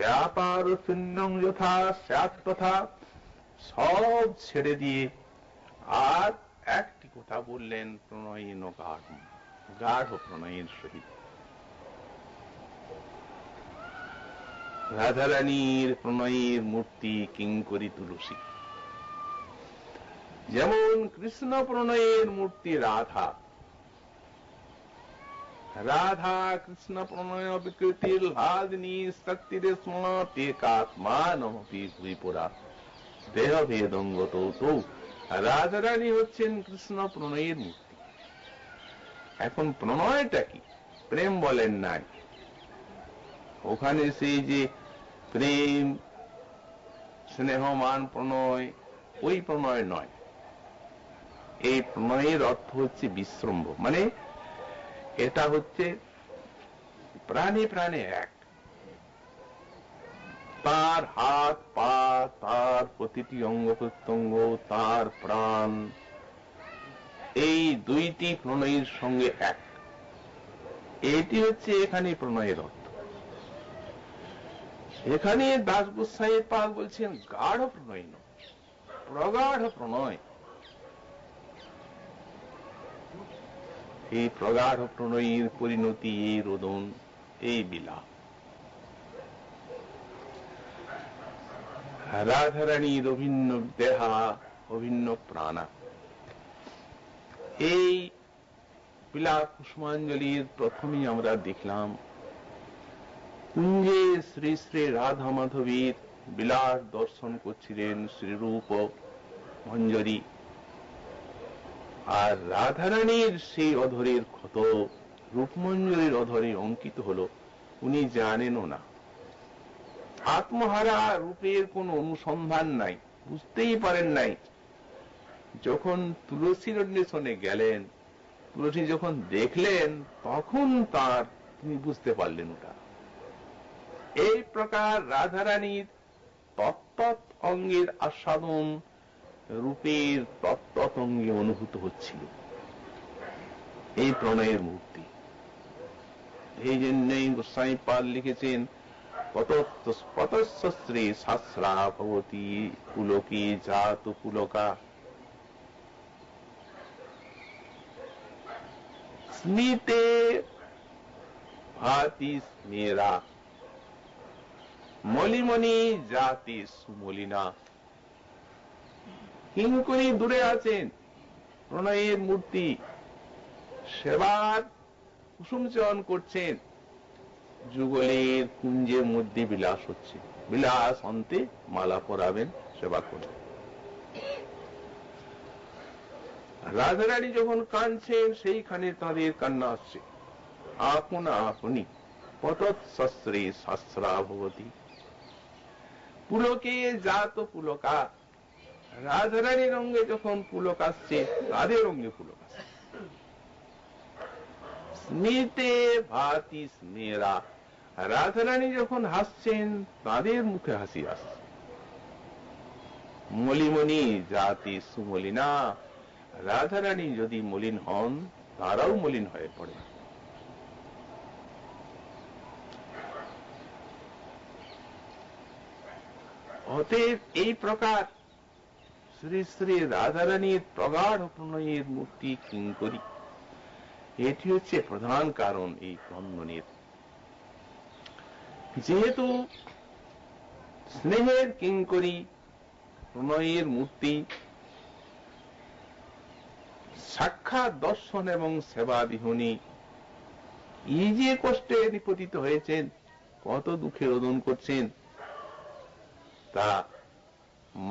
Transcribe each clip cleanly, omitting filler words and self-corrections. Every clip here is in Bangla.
ব্যাপার শূন্যং যথা স্যাৎ তথা সব ছেড়ে দিয়ে আর একটি কথা বললেন, প্রণয়ীন গাঢ়, গাঢ় প্রণয়ের সহিত। রাধারানীর প্রণয়ের মূর্তি কিঙ্করী তুলসী, যেমন কৃষ্ণ প্রণয়ের মূর্তি রাধা। রাধা কৃষ্ণ প্রণয় বিকৃতির লাদিনী শক্তিরে স্মাতে কাত্মানমপি ভুইপুরা দেহ ভেদঙ্গত। তো রাধারানী হচ্ছেন কৃষ্ণ প্রণয়ের মূর্তি। এখন প্রণয়টা কি? প্রেম বলেন নাই, ওখানে সেই যে প্রেম স্নেহমান প্রণয়, ওই প্রণয় নয়। এই প্রণয়ের অর্থ হচ্ছে বিশ্রম্ভ, মানে এটা হচ্ছে প্রাণে প্রাণে এক। তার হাত পা, তার প্রতিটি অঙ্গ প্রত্যঙ্গ, তার প্রাণ, এই দুইটি প্রণয়ের সঙ্গে এক। এটি হচ্ছে এখানে প্রণয়ের অর্থ। এখানে দাস গোসাই পাল বলছেন গাঢ় প্রণয় নয়, প্রগাঢ় প্রণয়। এই প্রগাঢ় প্রণয়ের পরিণতি, এই রোদন, এই বিলাপ। রাধারানীর অভিন্ন দেহা, অভিন্ন প্রাণা। এই বিলাপ কুসুমাঞ্জলির প্রথমেই আমরা দেখলাম কুঞ্জে শ্রী শ্রী রাধা মাধবীর বিলাস দর্শন করছিলেন শ্রীরূপ মঞ্জরী, আর রাধারানীর সেই অধরের ক্ষত রূপমঞ্জরীর অধরে অঙ্কিত হল। উনি জানেনও না, আত্মহারা রূপের কোন অনুসন্ধান নাই, বুঝতেই পারেন নাই। যখন তুলসীর অন্বেষণে গেলেন, তুলসী যখন দেখলেন, তখন তিনি বুঝতে পারলেন ওটা। এই প্রকার রাধারানীর তত্ত্বত অঙ্গের আস্বাদন রূপের তত্ত্বত অঙ্গে অনুভূত হচ্ছিল, এই প্রণয়ের মূর্তি। এই জন্যই গোস্বামী পাল লিখেছেন পতশ্রী শাস্ত্রা ভবতী পুলকী জাত পুলকা স্মিতে ভাতি স্মেরা মলিমণি জাতি সুমলিনা। কিঙ্করী দূরে আছেন, প্রণয়ের মূর্তি সেবার কুসুম চয়ন করছেন, যুগলের কুঞ্জের মধ্যে বিলাস হচ্ছে। বিলাস অন্তে মালা পরাবেন, সেবা করবেন। রাধারানী যখন কাঁদছেন, সেইখানে তাদের কান্না আসছে। আপনা আপনি পতশ্রী শাস্ত্রা ভবতী পুলকে জাত পুলকা। রাধারানীর অঙ্গে যখন পুলক আসছে, তাদের অঙ্গে পুলক আসছে। স্মিতে ভাতি স্মেরা, রাধারানী যখন হাসছেন, তাদের মুখে হাসি আসছে। মলিমণি জাতি সুমলিনা, রাধারানী যদি মলিন হন, তারাও মলিন হয়ে পড়ে। অতএব এই প্রকার শ্রী শ্রী রাধারানীর প্রগাঢ় প্রণয়ের মূর্তি কিঙ্করী, এটি হচ্ছে প্রধান কারণ এই ক্রন্দনের। যেহেতু স্নেহের কিঙ্করী, প্রণয়ের মূর্তি, সাক্ষাৎ দর্শন এবং সেবা বিহনী, এই যে কষ্টে নিপতিত হয়েছেন, কত দুঃখে রোদন করছেন, তা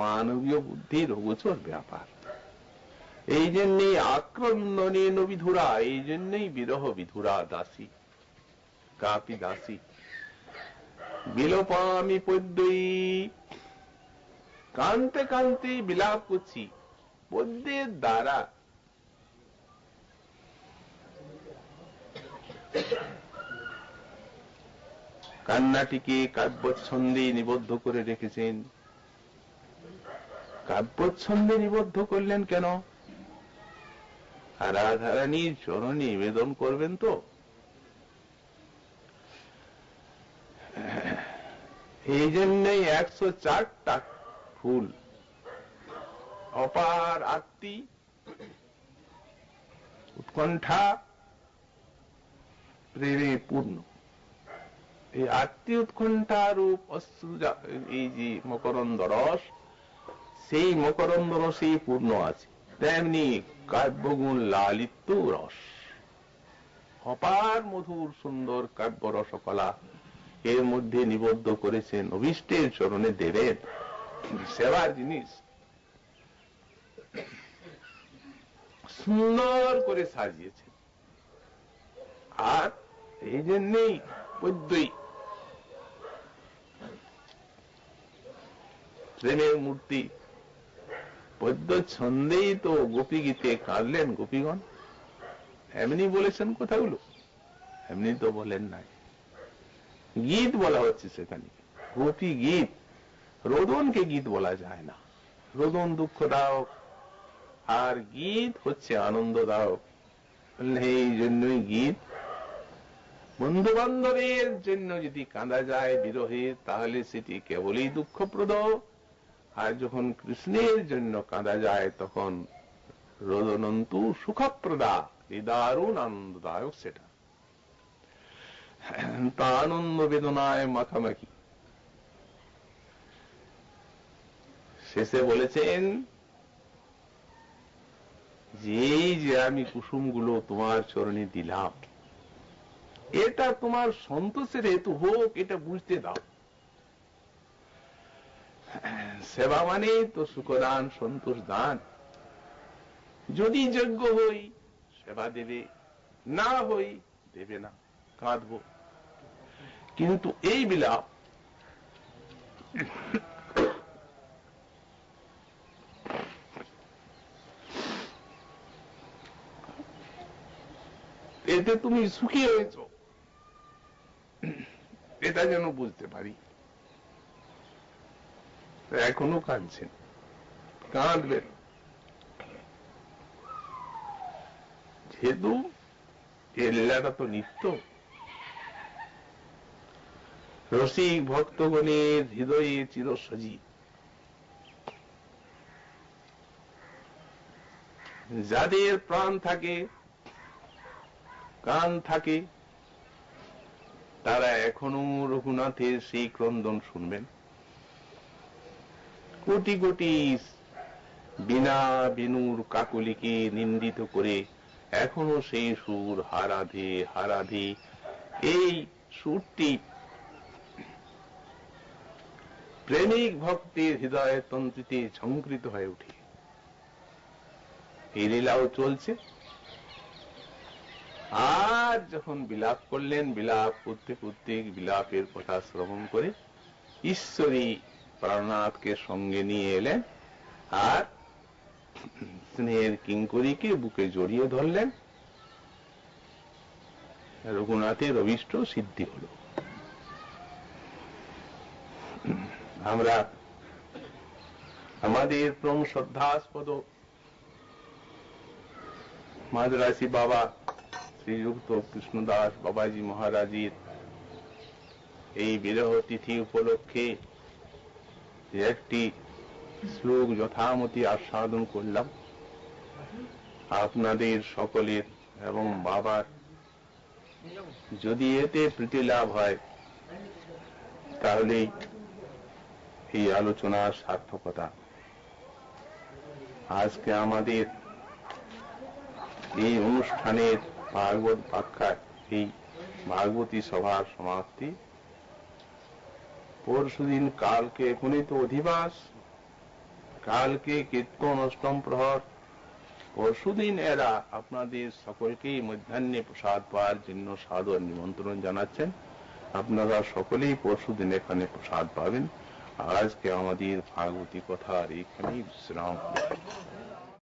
মানবীয় বুদ্ধির অগোচর ব্যাপার। এই জন্যই আক্রন্দনে বিধুরা, এই জন্যই বিরহ বিধুরা দাসী, কাপি দাসী বিলোপামি পদ্যই। কানতে কানতে বিলাপ করছি পদ্যের দ্বারা। কান্নাটিকে কাব্যচ্ছন্দে নিবদ্ধ করে রেখেছেন। কাব্যচ্ছন্দে নিবদ্ধ করলেন কেন? রাধারানীর চরণে নিবেদন করবেন তো। এই জন্যই 104টা ফুল অপার আরতি উৎকণ্ঠা প্রেমে পূর্ণ। এই আরতি উৎকণ্ঠা রূপ অশ্রু, এই যে মকরন্দ রস, সেই মকরন্দ রসেই পূর্ণ আছে। তেমনি কাব্যগুণ লালিত্য রস, অপার মধুর সুন্দর কাব্য রসকলা এর মধ্যে নিবদ্ধ করেছেন, অভীষ্টের চরণে দেবেন, সেবার জিনিস সুন্দর করে সাজিয়েছেন। আর এই জন্যেই পদ্যই প্রেমের মূর্তি, পদ্য ছন্দেই তো গোপী গীতে কাঁদলেন গোপীগণ। এমনি বলেছেন কথাগুলো, এমনি তো বলেন নাই, গীত বলা হচ্ছে সেখানে, গোপী গীত। রোদনকে গীত বলা যায় না, রোদন দুঃখদায়ক, আর গীত হচ্ছে আনন্দদায়ক। এই জন্যই গীত। বন্ধু বান্ধবের জন্য যদি কাঁদা যায় বিরহে, তাহলে সেটি কেবলই দুঃখপ্রদ। আর যখন কৃষ্ণের জন্য কাঁদা যায়, তখন রোদনন্তু সুখপ্রদা, দারুণ আনন্দদায়ক সেটা। তা আনন্দ বেদনায় মাখামাখি। শেষে বলেছেন যে আমি কুসুমগুলো তোমার চরণে দিলাম, এটা তোমার সন্তোষের হেতু হোক, এটা বুঝতে দাও। সেবা মানে তো সুখদান, সন্তোষ দান। যদি যোগ্য হই সেবা দেবে, না হই দেবে না, কাঁদব। কিন্তু এই বিলাপ এতে তুমি সুখী হয়েছ, এটা যেন বুঝতে পারি। এখনো কাঁদছেন, কাঁদবেন, যেহেতু এ লীলাটা তো নিত্য। রসিক ভক্তগণের হৃদয়ে চিরসজীব। যাদের প্রাণ থাকে, কান থাকে, তারা এখনো রঘুনাথের সেই ক্রন্দন শুনবেন। কোটি কোটি বিনা বেনুর কাকলিকে নিন্দিত করে এখনো সেই সুর হারাধে হারাধে, এই সুরটি প্রেমিক ভক্তের হৃদয়ের তন্ত্রীতে ঝঙ্কৃত হয়ে উঠে। এই লীলাও চলছে। আর যখন বিলাপ করলেন, বিলাপ করতে করতে বিলাপের কথা শ্রবণ করে ঈশ্বরী প্রাণনাথকে সঙ্গে নিয়ে এলেন, আর স্নেহের কিঙ্করীকে বুকে জড়িয়ে ধরলেন। রঘুনাথের অভীষ্ট সিদ্ধি হল। আমরা আমাদের প্রম শ্রদ্ধাস্পদ মাদ্রাসী বাবা শ্রীযুক্ত কৃষ্ণদাস বাবাজি মহারাজের এই বিরহ তিথি উপলক্ষে একটি শ্লোক যথামতি আস্বাদন করলাম। আপনাদের সকলের এবং বাবার যদি এতে প্রীতি লাভ হয়, তাহলে এই আলোচনার সার্থকতা। আজকে আমাদের এই অনুষ্ঠানের ভাগবত ব্যাখ্যার এই ভাগবতী সভার সমাপ্তি। পরশুদিন, কালকে, এখনই তো অধিবাস, কালকে কীর্তন অষ্টম প্রহর। পরশুদিন এরা আপনাদের সকলকেই মধ্যাহ্নে প্রসাদ পাওয়ার জন্য সাদর নিমন্ত্রণ জানাচ্ছেন। আপনারা সকলেই পরশুদিন এখানে প্রসাদ পাবেন। আজকে আমাদের ভাগবতী কথার এইখানেই বিশ্রাম।